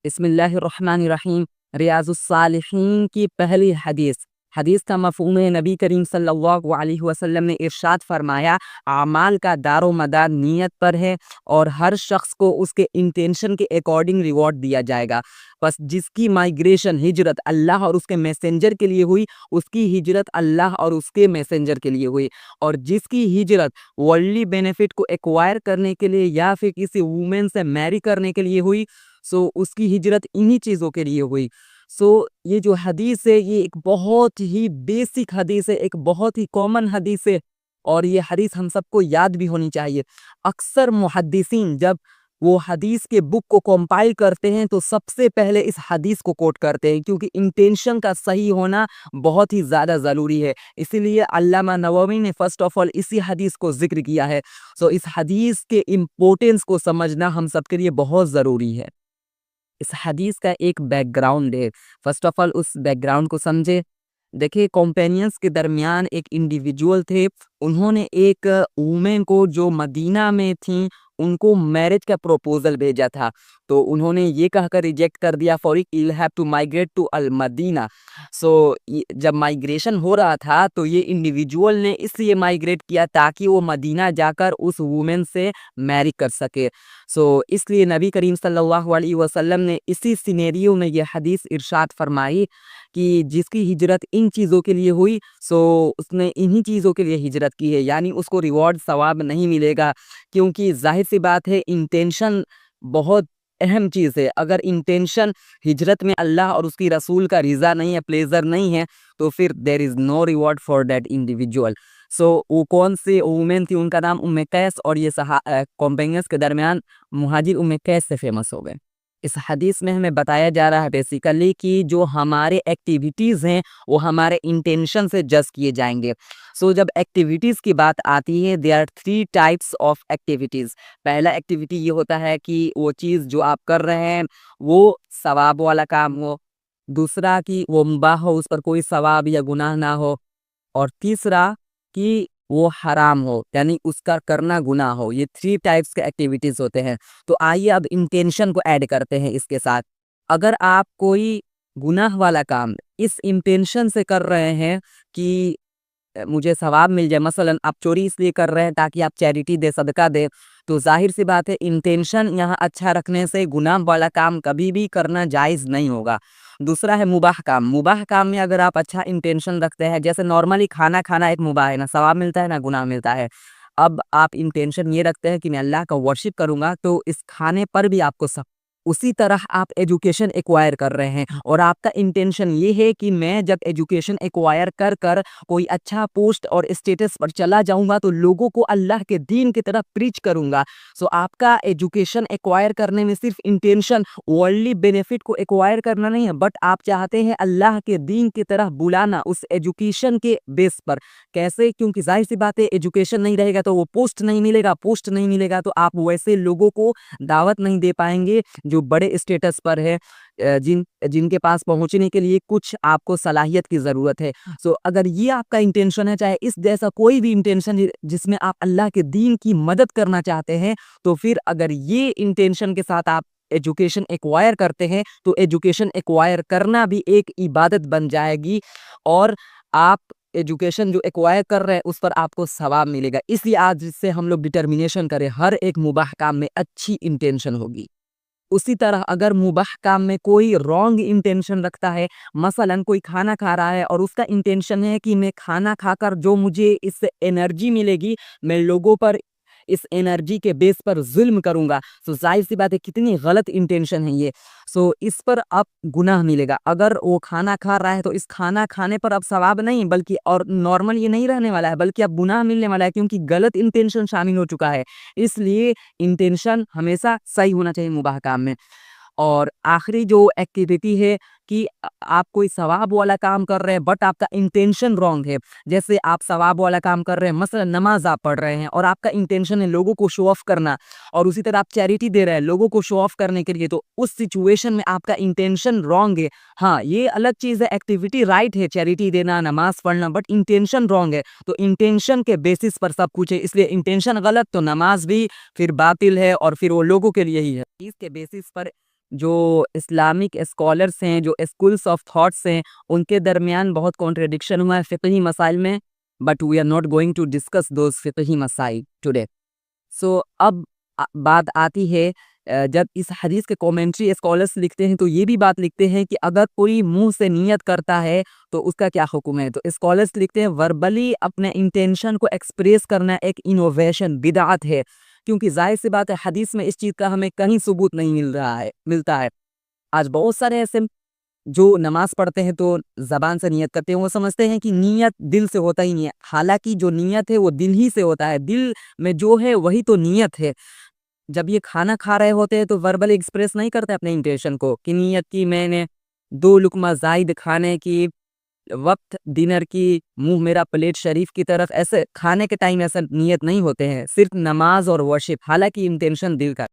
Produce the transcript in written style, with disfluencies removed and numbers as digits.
बिस्मिल्लाहिर्रहमानिर्रहीम। रियाज़ुस्सालिहीन की पहली हदीस। हदीस का मफ़हूम है, नबी करीम सल्लल्लाहु अलैहि वसल्लम ने इरशाद फरमाया, आमाल का दारो मदार नीयत पर है और हर शख्स को उसके इंटेंशन के अकॉर्डिंग रिवॉर्ड दिया जाएगा। बस जिसकी माइग्रेशन हिजरत अल्लाह और उसके मैसेंजर के लिए हुई, उसकी हिजरत अल्लाह और उसके मैसेंजर के लिए हुई। और जिसकी हिजरत वर्ल्डली बेनिफिट को एक्वायर करने के लिए या फिर किसी वुमेन से मैरी करने के लिए हुई, सो उसकी हिजरत इन्हीं चीज़ों के लिए हुई। सो ये जो हदीस है, ये एक बहुत ही बेसिक हदीस है, एक बहुत ही कॉमन हदीस है और ये हदीस हम सबको याद भी होनी चाहिए। अक्सर मुहद्दिसीन जब वो हदीस के बुक को कंपाइल करते हैं तो सबसे पहले इस हदीस को कोट करते हैं, क्योंकि इंटेंशन का सही होना बहुत ही ज़्यादा ज़रूरी है। इसीलिए अल्लामा नववी ने फर्स्ट ऑफ ऑल इसी हदीस को ज़िक्र किया है। सो इस हदीस के इम्पोर्टेंस को समझना हम सबके लिए बहुत ज़रूरी है। इस हदीस का एक बैकग्राउंड है। फर्स्ट ऑफ ऑल उस बैकग्राउंड को समझे। देखिए, कंपेनियंस के दरमियान एक इंडिविजुअल थे। उन्होंने एक वुमेन को जो मदीना में थी, उनको मैरिज का प्रपोजल भेजा था। तो उन्होंने ये कहकर रिजेक्ट कर दिया, for you have to migrate to al Medina. So जब माइग्रेशन हो रहा था तो ये इंडिविजुअल ने इसलिए माइग्रेट किया ताकि वो मदीना जाकर उस वुमेन से मैरी कर सके। सो इसलिए नबी करीम सल्लल्लाहु अलैहि वसल्लम ने इसी सिनेरियो में ये हदीस इरशाद फरमाई कि जिसकी हिजरत इन चीज़ों के लिए हुई, सो उसने इन्हीं चीज़ों के लिए हिजरत की है, यानी उसको रिवॉर्ड सवाब नहीं मिलेगा। क्योंकि जाहिर सी बात है, इंटेंशन बहुत अहम चीज़ है। अगर इंटेंशन हिजरत में अल्लाह और उसकी रसूल का रिज़ा नहीं है, प्लेजर नहीं है, तो फिर there is no reward for that individual. So वो कौन सी वुमेन थी, उनका नाम उम्मे कैस, और ये कॉम्पेनियंस के दरमियान मुहाजिर उम्मे कैस से फेमस हो गए। इस हदीस में हमें बताया जा रहा है बेसिकली कि जो हमारे एक्टिविटीज़ हैं वो हमारे इंटेंशन से जज किए जाएंगे। सो जब एक्टिविटीज़ की बात आती है, there are 3 types of activities. पहला एक्टिविटी ये होता है कि वो चीज़ जो आप कर रहे हैं वो सवाब वाला काम हो। दूसरा कि वो मुबाह हो, उस पर कोई सवाब या गुनाह ना हो। और तीसरा कि वो हराम हो, यानी उसका करना गुनाह हो। ये 3 टाइप्स के एक्टिविटीज़ होते हैं। तो आइए अब इंटेंशन को ऐड करते हैं इसके साथ। अगर आप कोई गुनाह वाला काम इस इंटेंशन से कर रहे हैं कि मुझे सवाब मिल जाए, मसलन आप चोरी इसलिए कर रहे हैं ताकि आप चैरिटी दे, सदका दे, तो ज़ाहिर सी बात है इंटेंशन यहाँ अच्छा रखने से गुनाह वाला काम कभी भी करना जायज़ नहीं होगा। दूसरा है मुबाह काम। मुबाह काम में अगर आप अच्छा इंटेंशन रखते हैं, जैसे नॉर्मली खाना खाना एक मुबाह है, ना सवाब मिलता है ना गुनाह मिलता है। अब आप इंटेंशन ये रखते हैं कि मैं अल्लाह का वर्शिप करूँगा, तो इस खाने पर भी आपको सब उसी तरह आप एजुकेशन एक्वायर कर रहे हैं और आपका इंटेंशन ये है कि मैं जब एजुकेशन एक्वायर कर कर कोई अच्छा पोस्ट और स्टेटस पर चला जाऊंगा तो लोगों को अल्लाह के दीन की तरफ प्रीच करूंगा। सो आपका एजुकेशन एक्वायर करने में सिर्फ इंटेंशन वर्ल्डली बेनिफिट को एक्वायर करना नहीं है, बट आप चाहते हैं अल्लाह के दीन की तरफ बुलाना उस एजुकेशन के बेस पर। कैसे? क्योंकि जाहिर सी बात है, एजुकेशन नहीं रहेगा तो वो पोस्ट नहीं मिलेगा, पोस्ट नहीं मिलेगा तो आप वैसे लोगों को दावत नहीं दे पाएंगे जो बड़े स्टेटस पर है, जिनके पास पहुंचने के लिए कुछ आपको सलाहियत की ज़रूरत है। सो अगर ये आपका इंटेंशन है, चाहे इस जैसा कोई भी इंटेंशन है जिसमें आप अल्लाह के दीन की मदद करना चाहते हैं, तो फिर अगर ये इंटेंशन के साथ आप एजुकेशन एक्वायर करते हैं तो एजुकेशन एक्वायर करना भी एक इबादत बन जाएगी और आप एजुकेशन जो एक्वायर कर रहे हैं उस पर आपको सवाब मिलेगा। इसलिए आज से हम लोग डिटर्मिनेशन करें, हर एक मुबाह काम में अच्छी इंटेंशन होगी। उसी तरह अगर मुबाह काम में कोई रॉन्ग इंटेंशन रखता है, मसलन कोई खाना खा रहा है और उसका इंटेंशन है कि मैं खाना खाकर जो मुझे इससे एनर्जी मिलेगी, मैं लोगों पर इस एनर्जी के बेस पर जुल्म करूंगा, सो जाहिर सी बात है कितनी गलत इंटेंशन है ये। सो इस पर अब गुनाह मिलेगा। अगर वो खाना खा रहा है तो इस खाना खाने पर अब सवाब नहीं, बल्कि और नॉर्मल ये नहीं रहने वाला है, बल्कि अब गुनाह मिलने वाला है, क्योंकि गलत इंटेंशन शामिल हो चुका है। इसलिए इंटेंशन हमेशा सही होना चाहिए मुबाह काम में। और आखिरी जो एक्टिविटी है कि आप कोई सवाब वाला काम कर रहे हैं बट आपका इंटेंशन रॉन्ग है। जैसे आप सवाब वाला काम कर रहे हैं, मसलन नमाज आप पढ़ रहे हैं और आपका इंटेंशन है लोगों को शो ऑफ करना, और उसी तरह आप चैरिटी दे रहे हैं लोगों को शो ऑफ करने के लिए, तो उस सिचुएशन में आपका इंटेंशन रॉन्ग है। हाँ, ये अलग चीज़ है, एक्टिविटी राइट है, चैरिटी देना, नमाज पढ़ना, बट इंटेंशन रॉन्ग है। तो इंटेंशन के बेसिस पर सब कुछ है, इसलिए इंटेंशन गलत तो नमाज भी फिर बातिल है और फिर वो लोगों के लिए ही है। इसके बेसिस पर जो इस्लामिक स्कॉलर्स हैं, जो स्कूल्स ऑफ थॉट्स हैं, उनके दरमियान बहुत कॉन्ट्रडिक्शन हुआ है फ़िक़ही मसाइल में, but we are not going to discuss those फ़िक़ही मसाइल टुडे। सो अब बात आती है जब इस हदीस के कमेंट्री स्कॉलर्स लिखते हैं तो ये भी बात लिखते हैं कि अगर कोई मुंह से नियत करता है तो उसका क्या हुक्म है। तो स्कॉलर्स लिखते हैं वर्बली अपने इंटेंशन को एक्सप्रेस करना एक इनोवेशन बिदअत है, क्योंकि जाहिर सी बात है हदीस में इस चीज़ का हमें कहीं सबूत नहीं मिलता है। आज बहुत सारे ऐसे जो नमाज पढ़ते हैं तो ज़बान से नियत करते हैं, वो समझते हैं कि नियत दिल से होता ही नहीं है। हालांकि जो नियत है वो दिल ही से होता है, दिल में जो है वही तो नियत है। जब ये खाना खा रहे होते हैं तो वर्बल एक्सप्रेस नहीं करते अपने इंटेंशन को कि नियत की मैंने 2 लुकमा ज़ायद खाने की, वक्त डिनर की, मुंह मेरा प्लेट शरीफ की तरफ, ऐसे खाने के टाइम ऐसा नियत नहीं होते हैं, सिर्फ नमाज और वर्शिप, हालांकि इंटेंशन दिल का